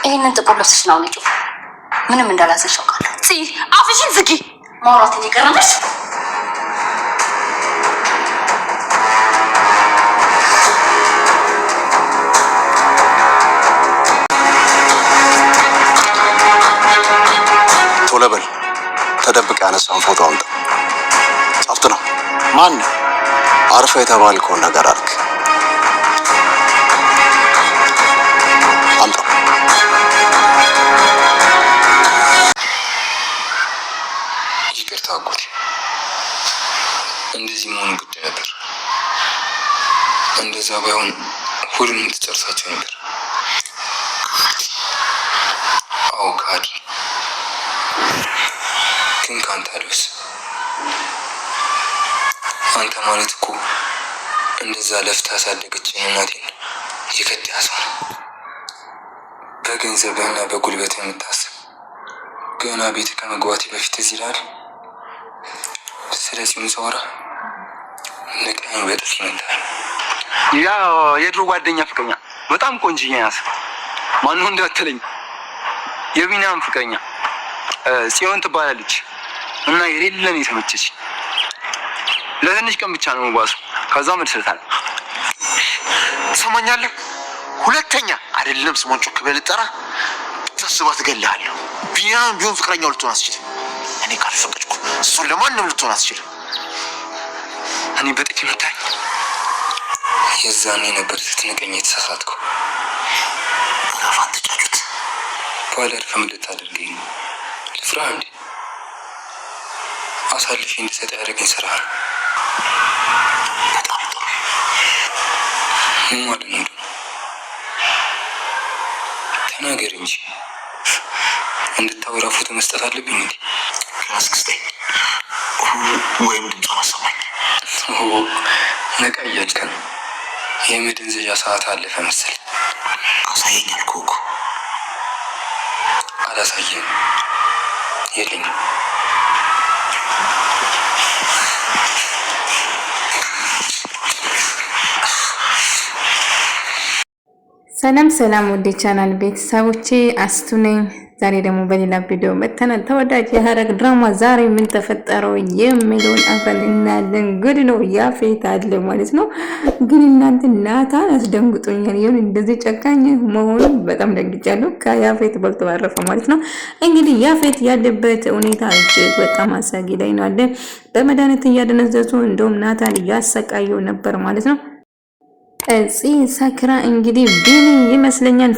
ይሄንን ጥቁር ልብስሽ ነው ልጅ ምንም እንዳላዘሽ አውቃለሁ። አፍሽን ዝጊ። ማውራት እየቀረበሽ ቶሎ በል ተደብቀ ያነሳውን ፎቶ አምጣ። ጻፍት ነው ማን አርፈ የተባልከውን ነገር አድርግ። አምጣ። ይቅርታ አጎቴ፣ እንደዚህ መሆኑ ግድ ነበር። እንደዛ ባይሆን ሁሉንም ትጨርሳቸው ነበር። አዎ ካዲ፣ ግን ከአንተ አልብስ። አንተ ማለት እኮ እንደዛ ለፍታ ያሳደገችኝ እናቴን የከዳ ሰው ነው። በገንዘብህና በጉልበት የምታስብ ገና ቤት ከመግባቴ በፊት እዚህ ይላል። ስለዚህ ምሳወራ ንቀኝ በጥፍ ይመታል። ያ የድሮ ጓደኛ ፍቅረኛ በጣም ቆንጅኛ ያስ ማን ነው እንዳትለኝ፣ የቢናም ፍቅረኛ ጽዮን ትባላለች እና የሌለን የተመቸች ለትንሽ ቀን ብቻ ነው ባሱ፣ ከዛ መልሰታል። ሰማኛለህ? ሁለተኛ አይደለም ስሟን ጮክ ብለህ ልጠራ ተስባት እገልሃለሁ። ቢናም ቢሆን ፍቅረኛው ልትሆን አትችልም። እኔ ካልፈቀድኩ እሱን ለማንም ልትሆን አትችልም። እኔ በጥቂት መታኝ። የዛኔ ነበር ስትንቀኝ የተሳሳትከው። ራፋን ተጫጩት ባለር ምን ልታደርገኝ ነው? ልፍራ እንዴ? አሳልፌ እንድሰጥ ያደረገኝ ስራ በጣም ጥሩ። ምን ማለት ነው? ተናገር እንጂ። እንድታወራ ፎቶ መስጠት አለብኝ እንዴ? ክላስክስቴ ወይም ድምጿን አሰማኝ። ነቃ እያልክ ነው። የመደንዘዣ ሰዓት አለፈ መሰል። አሳየኝ አልኩህ እኮ። አላሳየም። የለኝም። ሰላም ሰላም፣ ወደ ቻናል ቤተሰቦቼ አስቱ ነኝ። ዛሬ ደግሞ በሌላ ቪዲዮ መተናል። ተወዳጅ የሐረግ ድራማ ዛሬ ምን ተፈጠረው የሚለውን አብረን እናያለን። ጉድ ነው ያፌት አለ ማለት ነው። ግን እናንተ ናታን አስደንግጦኛል። ይሁን እንደዚህ ጨካኝ መሆኑ በጣም ደንግጫለሁ። ከያፌት በልቶ አረፈ ማለት ነው። እንግዲህ ያፌት ያለበት ሁኔታ እጅግ በጣም አሳጊ ላይ ነው አለ። በመድኃኒት እያደነዘዙ እንደውም ናታን እያሰቃየው ነበር ማለት ነው። ሰክራ እንግዲህ ቢኒ ይመስለኛል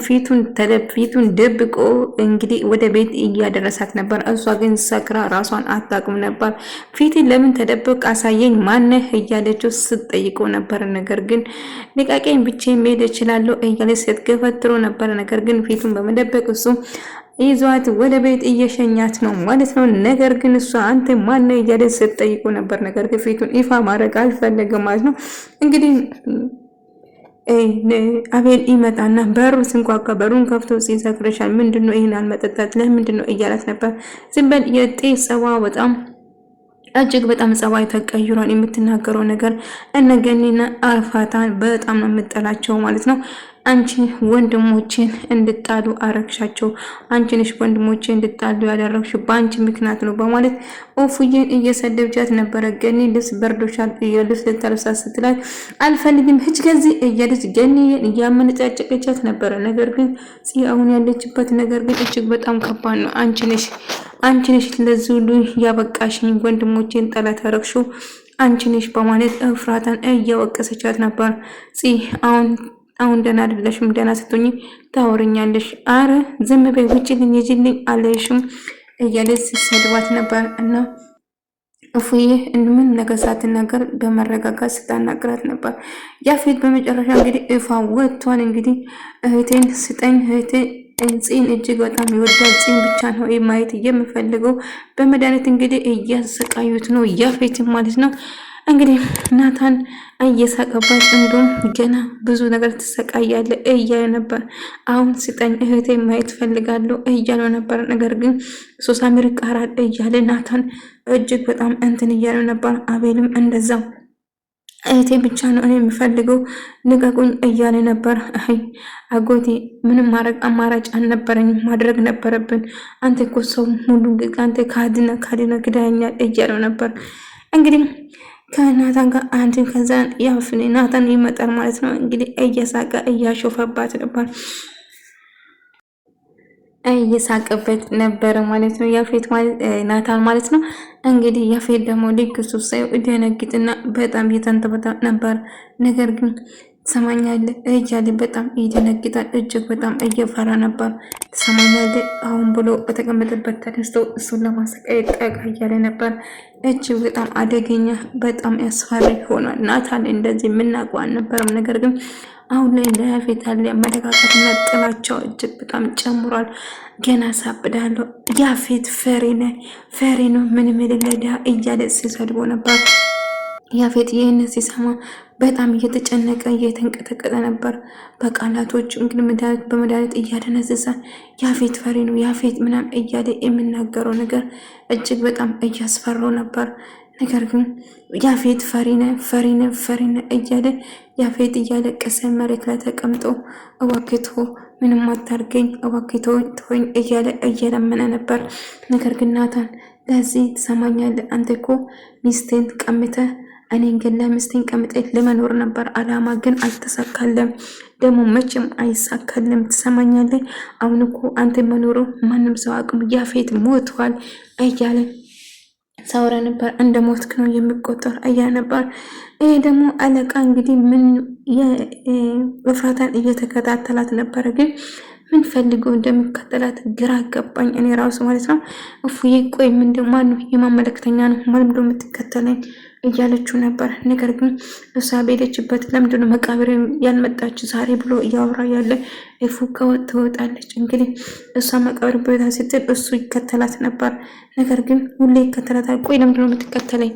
ፊቱን ደብቆ እንግዲህ ወደ ቤት እያደረሳት ነበር። እሷ ግን ሰክራ ራሷን አታውቅም ነበር። ፊትን ለምን ተደብቅ አሳየኝ ማነህ እያለችው ስትጠይቀው ነበር። ነገር ግን ልቃቄኝ ብቻ መሄድ እችላለሁ እያለች ስትገፈትሮ ነበር። ነገር ግን ፊቱን በመደበቅ እሱ ይዟት ወደ ቤት እየሸኛት ነው ማለት ነው። ነገር ግን እሷ አንተ ማነህ እያለች ስትጠይቀው ነበር። ነገር ግን ፊቱን ይፋ ማድረግ አልፈለገም ማለት ነው። እንግዲህ አቤል ይመጣና በሩ ሲንኳኳ በሩን ከፍቶ ሲሰክርሻል ምንድነው ይሄን አልመጠጣት ለምንድነው እያላት ነበር። ዝም በል የጤፍ ጸባ በጣም እጅግ በጣም ጸባይ ተቀይሯል። የምትናገረው ነገር እነገኒና አርፋታን በጣም ነው የምጠላቸው ማለት ነው። አንቺ ወንድሞችን እንድጣሉ አረግሻቸው። አንቺ ነሽ ወንድሞችን እንድጣሉ ያደረግሽ በአንቺ ምክንያት ነው በማለት ኦፉዬን እየሰደብቻት ነበረ። ገኒ ልብስ በርዶሻል ልብስ ልታለብሳት ስትላት አልፈልግም ሂጅ ከዚህ እያለች ገኒን እያመነጫጨቀቻት ነበረ። ነገር ግን አሁን ያለችበት ነገር ግን እጅግ በጣም ከባድ ነው። አንቺ ነሽ ለዚህ ሁሉ ያበቃሽኝ፣ ወንድሞችን ጠላት አረግሽው አንቺ ነሽ በማለት እፍራታን እያወቀሰቻት ነበር። አሁን ደህና አይደለሽም፣ ደህና ስትሆኚ ታወሪኛለሽ። አረ ዝም በይ ውጪ ግን ይጅልኝ አለሽም እያለች ሲሰድባት ነበር። እና እፉዬ ምን ነገር ሳትናገር በመረጋጋት ስታናግራት ነበር። ያፌት በመጨረሻ እንግዲህ እፋ ወጥቷል። እንግዲህ እህቴን ስጠኝ ጽን እጅግ በጣም ይወዳል። ጽን ብቻ ነው ማየት የምፈልገው። በመድኃኒት እንግዲህ እያሰቃዩት ነው ያፌት ማለት ነው። እንግዲህ ናታን እየሳቀባት እንዲሁም ገና ብዙ ነገር ትሰቃያለ እያለ ነበር። አሁን ስጠኝ እህቴ ማየት ፈልጋለሁ እያለ ነበር። ነገር ግን ሶሳሚር ቃራል እያለ ናታን እጅግ በጣም እንትን እያለ ነበር። አቤልም እንደዛው እህቴ ብቻ ነው እኔ የምፈልገው ልቀቁኝ እያለ ነበር። አይ አጎቴ ምንም ማድረግ አማራጭ አልነበረኝም፣ ማድረግ ነበረብን። አንተ እኮ ሰው ሙሉ አንተ ካድና ክዳኛል እያለው ነበር። እንግዲህ ከናታን ጋር አንድ ከዛ ያፍኔ ናታን ይመጣል ማለት ነው። እንግዲህ እየሳቀ እያሾፈባት ነበር፣ እየሳቀበት ነበረ ማለት ነው። ያፌት ማለት ናታን ማለት ነው። እንግዲህ ያፌት ደግሞ ልክሱ ሳይ ደነግጥና በጣም እየተንተበታ ነበር። ነገር ግን ትሰማኛለህ እያለ በጣም ይደነግጣል። እጅግ በጣም እየፈራ ነበር። ትሰማኛለህ አሁን ብሎ በተቀመጠበት ተነስቶ እሱን ለማሰቃየት ጠጋ እያለ ነበር። እጅግ በጣም አደገኛ በጣም ያስፈሪ ሆኗል። ናታን እንደዚህ የምናውቀው አልነበረም። ነገር ግን አሁን ላይ ለያፌት ያለ አመለካከትና ጥላቻው እጅግ በጣም ጨምሯል። ገና ሳብዳለሁ ያፌት ፈሪ ነው ምንም የሌለ እያለ ሲሰድቦ ነበር። ያፌት ይህን ሲሰማ በጣም እየተጨነቀ እየተንቀጠቀጠ ነበር። በቃላቶች እንግዲህ በመድኃኒት እያደነዘዘ ያፌት ፈሪ ነው ያፌት ምናምን እያለ የሚናገረው ነገር እጅግ በጣም እያስፈራው ነበር። ነገር ግን ያፌት ፈሪነ እያለ ያፌት እያለቀሰ መሬት ላይ ተቀምጦ እባክቶ ምንም አታርገኝ እባክቶ ተወኝ እያለ እየለመነ ነበር። ነገር ግን ናታን ለዚህ ትሰማኛለህ አንተ እኮ ሚስቴን ቀምተህ እኔን ግን ለሚስቴን ቀምጠህ ለመኖር ነበር አላማ፣ ግን አልተሳካለም። ደግሞ መቼም አይሳካልም። ትሰማኛለህ አሁን እኮ አንተ መኖሩ ማንም ሰው አቅም ያፌት ሞቷል እያለ ሳውራ ነበር። እንደ ሞትክ ነው የሚቆጠር እያ ነበር። ይሄ ደግሞ አለቃ እንግዲህ ምን የፍራታን እየተከታተላት ነበረ። ግን ምን ፈልጎ እንደሚከተላት ግራ ገባኝ እኔ ራሱ ማለት ነው። እፉዬ ቆይ ምንድን ማነው የማመለክተኛ ነው ማለት ነው የምትከተለኝ እያለችው ነበር። ነገር ግን እሷ በሄደችበት ለምንድን ነው መቃብር ያልመጣች ዛሬ ብሎ እያወራ ያለ እፉ ከወጥ ትወጣለች። እንግዲህ እሷ መቃብር ቦታ ስትል እሱ ይከተላት ነበር። ነገር ግን ሁሌ ይከተላታል። ቆይ ለምንድን ነው የምትከተለኝ?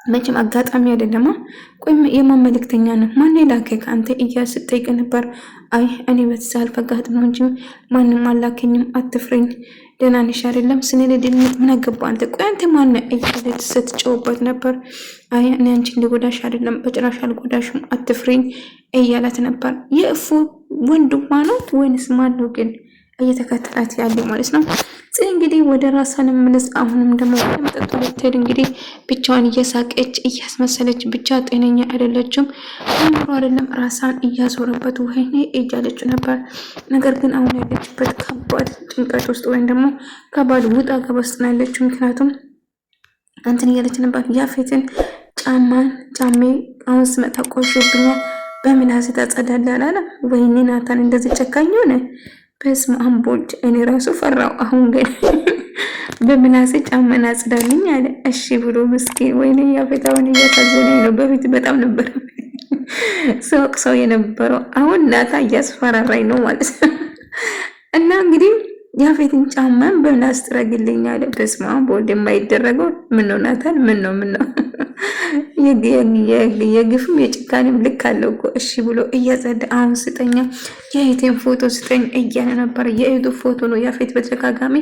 መቼም አጋጣሚ አይደለማ። ቆይ የማመለክተኛ ነው ማን ላከህ አንተ እያለ ስትጠይቅ ነበር። አይ እኔ በተሳል ፈጋት ነው እንጂ ማንም አላከኝም፣ አትፍረኝ ደህና ነሽ አይደለም ስንልድል ምን አገባ አንተ ቆይ አንተ ማን እያለች ስትጨውበት ነበር። አይ እኔ አንቺን ልጎዳሽ አይደለም በጭራሽ አልጎዳሽም አትፍሪኝ እያላት ነበር። የእፉ ወንድሟ ነው ወይንስ ማን ነው ግን እየተከተላት ያለው ማለት ነው? እንግዲህ ወደ ራሷን መልስ። አሁንም ደግሞ መጠጥ ልትሄድ እንግዲህ ብቻዋን እየሳቀች እያስመሰለች ብቻ ጤነኛ አይደለችም። አምሮ አይደለም ራሷን እያዞረበት ወይኔ እያለች ነበር። ነገር ግን አሁን ያለችበት ከባድ ጭንቀት ውስጥ ወይም ደግሞ ከባድ ውጣ ገባ ውስጥ ነው ያለችው። ምክንያቱም እንትን እያለች ነበር ያፌትን ጫሜ አሁን ስመጣ ቆሾብኛል በምላሴ ታጸዳለህ አላለም? ወይኔ ናታን እንደዚህ ጨካኝ ሆነ። በስመ አብ ወልድ እኔ ራሱ ፈራው። አሁን ግን በምላሴ ጫማን አጽዳልኝ አለ። እሺ ብሎ ምስኪን ወይኔ ያፌታውን እያሳዘነኝ ነው። በፊት በጣም ነበር ሰው የነበረው። አሁን ናታ እያስፈራራኝ ነው ማለት ነው። እና እንግዲህ ያፌትን ጫማን በምላስ ጥረግልኝ አለ። በስመ አብ ወልድ የማይደረገው ምን ነው ናታን ምን ነው የግፍም የጭካኔም ልክ አለው እኮ። እሺ ብሎ እያጸዳ አሁን ስጠኛ የእህቴን ፎቶ ስጠኝ እያለ ነበር። የእህቱ ፎቶ ነው ያፌት በተደጋጋሚ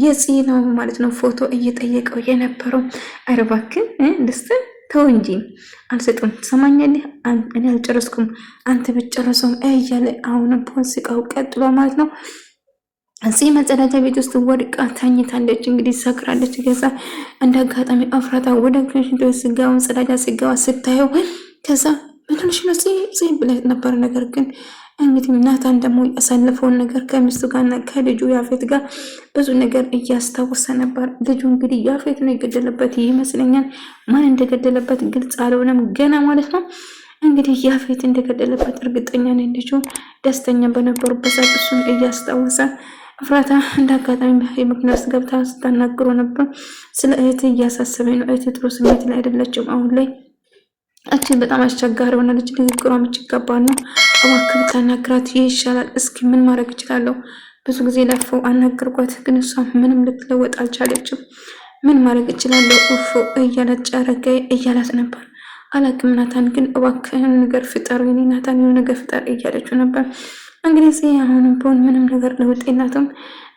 የጽናው ማለት ነው ፎቶ እየጠየቀው የነበረው። ኧረ እባክህ ደስተን ተው እንጂ አልሰጡም። ትሰማኛለህ እኔ አልጨረስኩም አንተ ብትጨርሰውም እያለ አሁንም ፖንስቃው ቀጥሎ ማለት ነው። እዚህ መጸዳጃ ቤት ውስጥ ወድቃ ታኝታለች። እንግዲህ ሰክራለች። ከዛ እንደ አጋጣሚ አፍራታ ወደ ሽንት ቤት ስጋውን ጸዳጃ ስጋዋ ስታየው ከዛ ምንሽ ነው ጽይ ብላ ነበር። ነገር ግን እንግዲህ ናታን ደግሞ ያሳለፈውን ነገር ከሚስቱ ጋርና ከልጁ ያፌት ጋር ብዙ ነገር እያስታወሰ ነበር። ልጁ እንግዲህ ያፌት ነው የገደለበት ይመስለኛል። ማን እንደገደለበት ግልጽ አልሆነም ገና ማለት ነው። እንግዲህ ያፌት እንደገደለበት እርግጠኛ ነኝ። ልጁ ደስተኛ በነበሩበት ሰዓት እሱን እያስታወሰ አፍራታ እንዳጋጣሚ የመኪና ውስጥ ገብታ ስታናግሮ ነበር። ስለ እህት እያሳሰበኝ ነው። እህት ጥሩ ስሜት ላይ አይደለችም አሁን ላይ። እችን በጣም አስቸጋሪ ሆናለች። ንግግሯ ምችገባ ነው። እባክህ ብታናግራት ይሻላል። እስኪ ምን ማድረግ እችላለሁ? ብዙ ጊዜ ለፈው አናገርኳት፣ ግን እሷ ምንም ልትለወጥ አልቻለችም። ምን ማድረግ እችላለሁ? እፎ እያላት ጨረገ እያላት ነበር። አላቅም ናታን ግን እባክህን ነገር ፍጠር፣ የኔ ናታን የሆነ ነገር ፍጠር እያለችው ነበር። እንግዲህ አሁንም ቢሆን ምንም ነገር ለውጥ የላትም።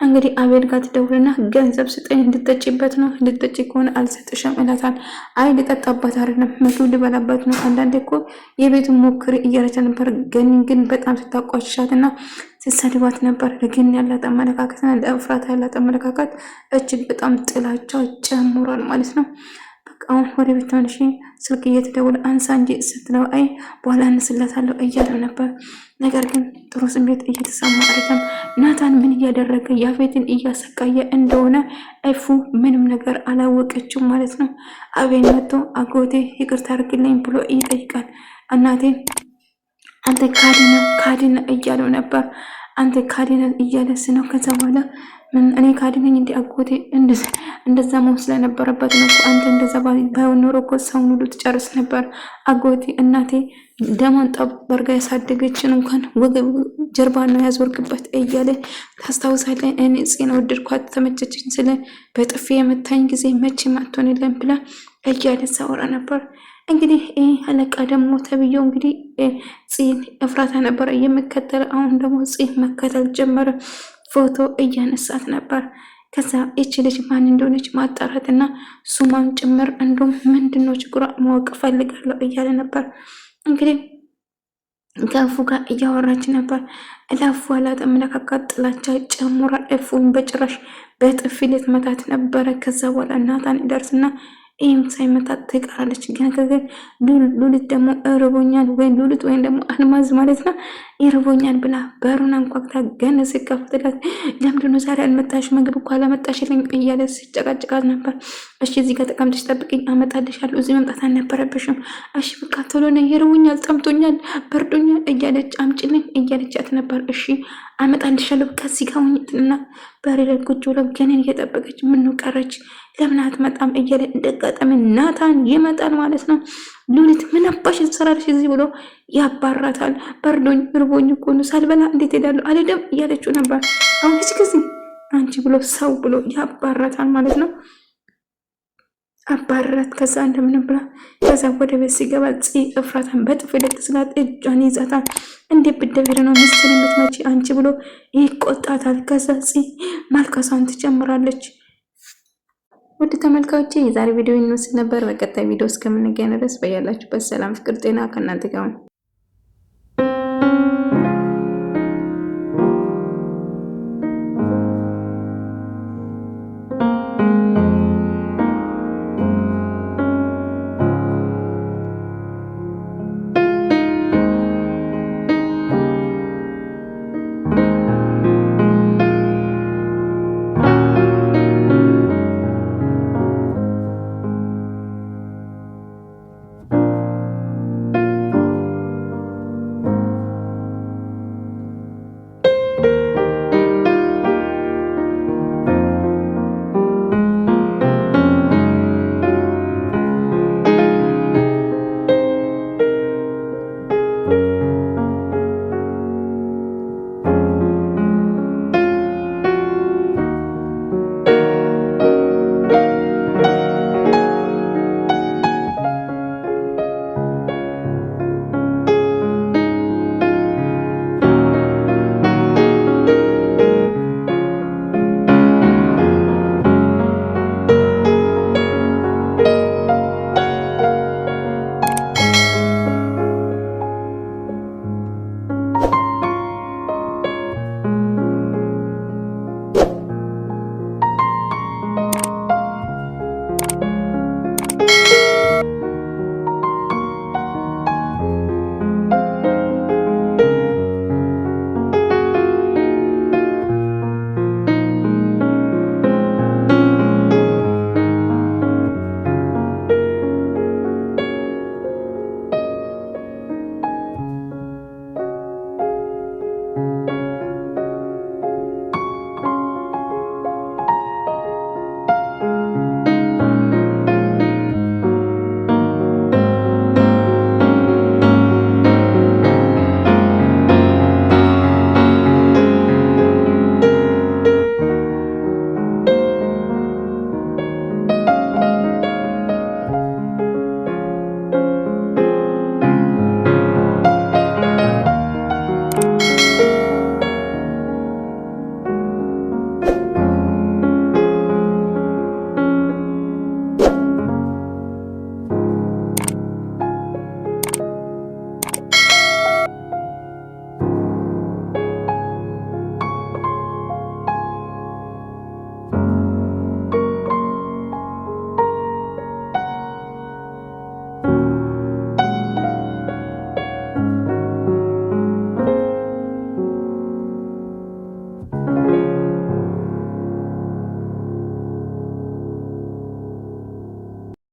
እንግዲህ አቤል ጋር ትደውልና ገንዘብ ስጠኝ እንድጠጪበት ነው፣ እንድጠጪ ከሆነ አልሰጥሽም እላታል። አይ ልጠጣባት አይደለም ምግብ ልበላበት ነው፣ አንዳንዴ እኮ የቤቱን ሞክሪ እያለች ነበር። ግን በጣም ስታቋሽሻትና ስትሰድባት ነበር። ግን ያላት አመለካከትና ለእፍራት ያላት አመለካከት እጅግ በጣም ጥላቻው ጨምሯል ማለት ነው። አሁን ወደ ቤት ተመልሼ ስልክ እየተደወለ አንሳ እንጂ ስትለው አይ በኋላ አነስላታለሁ እያለው ነበር። ነገር ግን ጥሩ ስሜት እየተሰማ አይደለም። ናታን ምን እያደረገ ያፌትን እያሰቃየ እንደሆነ እፉ ምንም ነገር አላወቀችም ማለት ነው። አቤል መጥቶ አጎቴ ይቅርታ አድርግልኝ ብሎ ይጠይቃል። እናቴ አንተ ካዲነ እያለው ነበር። አንተ ካዲነ እያለስ ነው። ከዛ በኋላ እኔ ካዲነኝ እንዲ አጎቴ እንደዛ መሆን ስለነበረበት ነው። አንተ እንደዛ ባይሆን ኖሮ እኮ ሰውን ሁሉ ትጨርስ ነበር። አጎቴ እናቴ ደማን ጠበርጋ ያሳደገችን እንኳን ወገብ ጀርባ ነው ያዞርክበት እያለ ታስታውሳለህ። እኔ ጽን ወደድኳት ተመቸችኝ ስለ በጥፊ የመታኝ ጊዜ መቼ ማጥቶን የለም ብላ እያለ ሳወራ ነበር። እንግዲህ አለቃ ደግሞ ተብዬው እንግዲህ ጽን እፍራታ ነበር የምከተል። አሁን ደግሞ ጽን መከተል ጀመረ። ፎቶ እያነሳት ነበር። ከዛ እቺ ልጅ ማን እንደሆነች ማጣራትና ሱማን ጭምር እንደውም ምንድነው ችግሯ ማወቅ ፈልጋለሁ እያለ ነበር። እንግዲህ ከእፉ ጋር እያወራች ነበር። ለእፉ ያላት አመለካከት ጥላቻ ጨምሯል። እፉን በጭራሽ በጥፊ ልትመታት ነበረ። ከዛ በኋላ ናታን ይደርስና ይህም ሳይመታት ትቀራለች። ግን ሉሊት ደግሞ እርቦኛል ወይም ሉሊት ወይም ደግሞ አልማዝ ማለት ነው ይርቦኛል ብላ በሩን አንኳኩታ ገና ሲከፍትላት ለምንድነው ዛሬ አልመጣሽ? ምግብ እኮ አላመጣሽልኝ እያለ ሲጨቃጭቃት ነበር። እሺ እዚህ ጋር ተቀምጠሽ ጠብቂኝ አመጣልሻለሁ፣ እዚህ መምጣት አልነበረብሽም። እሺ በቃ ቶሎ ነይ፣ ይርቦኛል፣ ጠምቶኛል፣ በርዶኛል እያለች አምጪልኝ እያለቻት ነበር። እሺ አመጣልሻለሁ ከዚህ ጋር ሁኝትና በሬ ቁጭ ብላ ገኔን እየጠበቀች ምነው ቀረች ለምን አትመጣም እያለ እንደጋጠመ ናታን ይመጣል ማለት ነው። ሉሊት ምን አባሽ ትሰራለሽ እዚህ ብሎ ያባራታል። በርዶኝ እርቦኝ እኮ ነው ሳልበላ እንዴት ሄዳለሁ አልሄድም እያለችው ነበር። አሁን እዚህ ጊዜ አንቺ ብሎ ሰው ብሎ ያባራታል ማለት ነው። አባራት ከዛ እንደምንም ብላ ከዛ ወደ ቤት ሲገባ እፍራታን በጥፊ ልትስላት እጇን ይዛታል። እንዴት ብትደፍሪ ነው ሚስትን የምትመጪ አንቺ ብሎ ይቆጣታል። ከዛ ማልቀሷን ትጨምራለች። ውድ ተመልካቾቼ የዛሬ ቪዲዮ ይመስል ነበር። በቀጣይ ቪዲዮ እስከምንገናኝ ድረስ በያላችሁበት ሰላም፣ ፍቅር፣ ጤና ከእናንተ ጋር